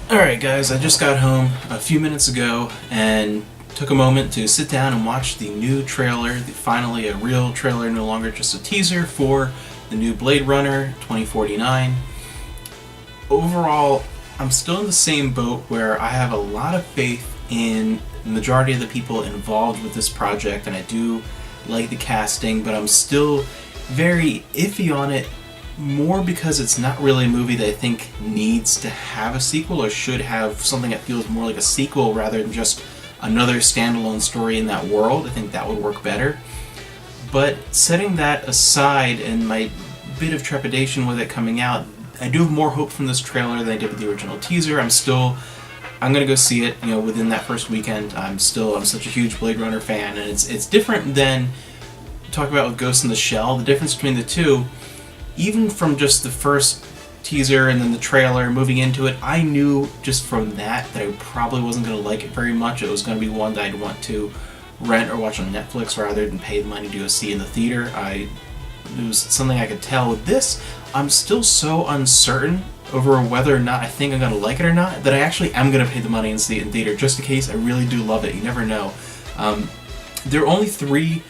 Alright guys, I just got home a few minutes ago and took a moment to sit down and watch the new trailer, finally a real trailer, no longer just a teaser, for the new Blade Runner 2049. Overall, I'm still in the same boat where I have a lot of faith in the majority of the people involved with this project, and I do like the casting, but I'm still very iffy on it, more because it's not really a movie that I think needs to have a sequel or should have something that feels more like a sequel rather than just another standalone story in that world. I think that would work better. But setting that aside and my bit of trepidation with it coming out, I do have more hope from this trailer than I did with the original teaser. I'm gonna go see it, within that first weekend. I'm such a huge Blade Runner fan, and it's different than talk about with Ghost in the Shell. The difference between the two, even from just the first teaser and then the trailer, moving into it, I knew just from that I probably wasn't going to like it very much. It was going to be one that I'd want to rent or watch on Netflix rather than pay the money to go see in the theater. It was something I could tell. With this, I'm still so uncertain over whether or not I think I'm going to like it or not that I actually am going to pay the money and see it in theater, just in case I really do love it. You never know. There are only three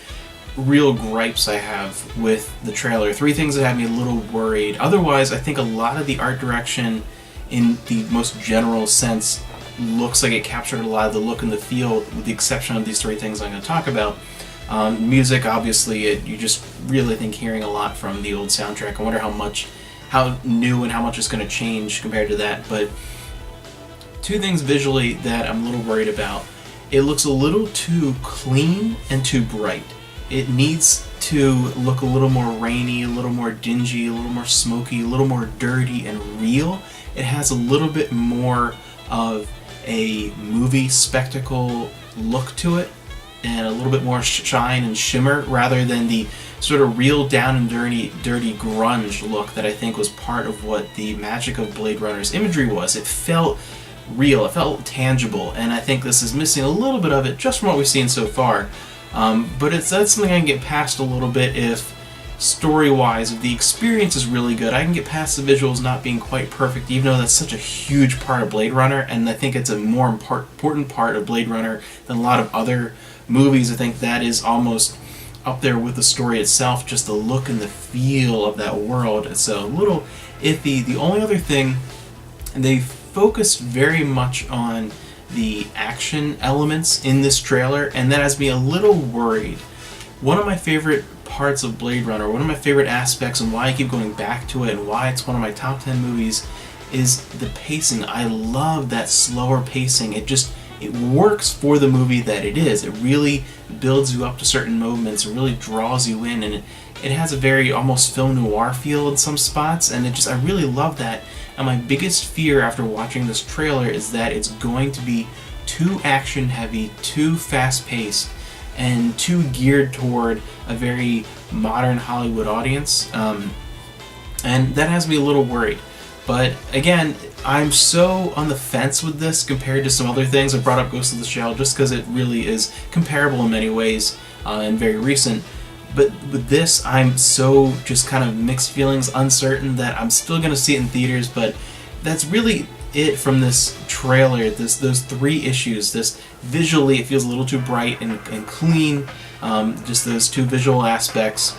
real gripes I have with the trailer. Three things that have me a little worried. Otherwise, I think a lot of the art direction, in the most general sense, looks like it captured a lot of the look and the feel, with the exception of these three things I'm going to talk about. Music, obviously, you just really think hearing a lot from the old soundtrack. I wonder how new and how much it's going to change compared to that. But two things visually that I'm a little worried about. It looks a little too clean and too bright. It needs to look a little more rainy, a little more dingy, a little more smoky, a little more dirty and real. It has a little bit more of a movie spectacle look to it, and a little bit more shine and shimmer, rather than the sort of real down and dirty grunge look that I think was part of what the magic of Blade Runner's imagery was. It felt real, it felt tangible, and I think this is missing a little bit of it just from what we've seen so far. But that's something I can get past a little bit if, story-wise, if the experience is really good. I can get past the visuals not being quite perfect, even though that's such a huge part of Blade Runner, and I think it's a more important part of Blade Runner than a lot of other movies. I think that is almost up there with the story itself, just the look and the feel of that world. It's a little iffy. The only other thing, they focused very much on the action elements in this trailer, and that has me a little worried. One of my favorite parts of Blade Runner, one of my favorite aspects, and why I keep going back to it and why it's one of my top 10 movies, is the pacing. I love that slower pacing. It works for the movie that it is. It really builds you up to certain moments, it really draws you in, and it has a very almost film noir feel in some spots, and I really love that. And my biggest fear after watching this trailer is that it's going to be too action heavy, too fast paced, and too geared toward a very modern Hollywood audience. And that has me a little worried. But again, I'm so on the fence with this compared to some other things. I brought up Ghost of the Shell just because it really is comparable in many ways, and very recent. But with this, I'm so just kind of mixed feelings, uncertain, that I'm still going to see it in theaters. But that's really it from this trailer. Those three issues. This visually, it feels a little too bright and clean. Just those two visual aspects.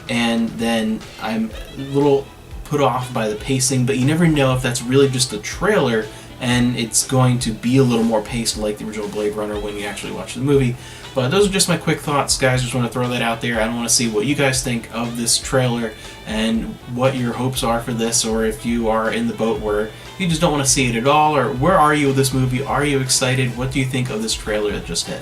And then I'm a little put off by the pacing. But you never know if that's really just a trailer and it's going to be a little more paced like the original Blade Runner when you actually watch the movie. But those are just my quick thoughts, guys. Just want to throw that out there. I don't want to see what you guys think of this trailer and what your hopes are for this, or if you are in the boat where you just don't want to see it at all, or where are you with this movie? Are you excited? What do you think of this trailer that just hit?